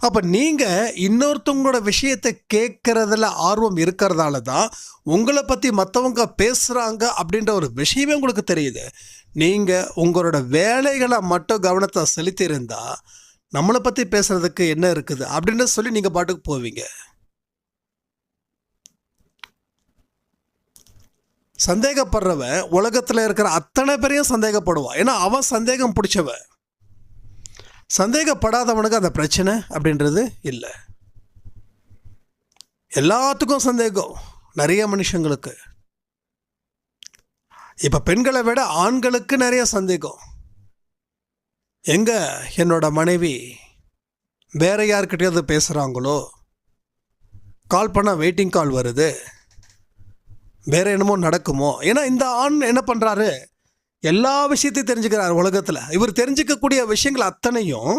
அப்போ நீங்கள் இன்னொருத்தவங்களோட விஷயத்தை கேட்குறதுல ஆர்வம் இருக்கிறதால தான் உங்களை பற்றி மற்றவங்க பேசுகிறாங்க அப்படின்ற ஒரு விஷயமே உங்களுக்கு தெரியுது. நீங்கள் உங்களோட வேலைகளை மட்டும் கவனத்தை செலுத்தியிருந்தா நம்மளை பற்றி பேசுகிறதுக்கு என்ன இருக்குது அப்படின்னு சொல்லி நீங்கள் பாட்டுக்கு போவீங்க. சந்தேகப்படுறவன் உலகத்தில் இருக்கிற அத்தனை பேரையும் சந்தேகப்படுவான். ஏன்னா அவன் சந்தேகம் பிடிச்சவன். சந்தேகப்படாதவனுக்கு அந்த பிரச்சனை அப்படின்றது இல்லை. எல்லாத்துக்கும் சந்தேகம் நிறைய மனுஷங்களுக்கு. இப்போ பெண்களை விட ஆண்களுக்கு நிறைய சந்தேகம். எங்கே என்னோட மனைவி வேற யார்கிட்டயாவது பேசுகிறாங்களோ, கால் பண்ணால் வெயிட்டிங் கால் வருது, வேற என்னமோ நடக்குமோ. ஏன்னா இந்த ஆண் என்ன பண்ணுறாரு, எல்லா விஷயத்தையும் தெரிஞ்சுக்கிறார் உலகத்தில். இவர் தெரிஞ்சிக்கக்கூடிய விஷயங்கள் அத்தனையும்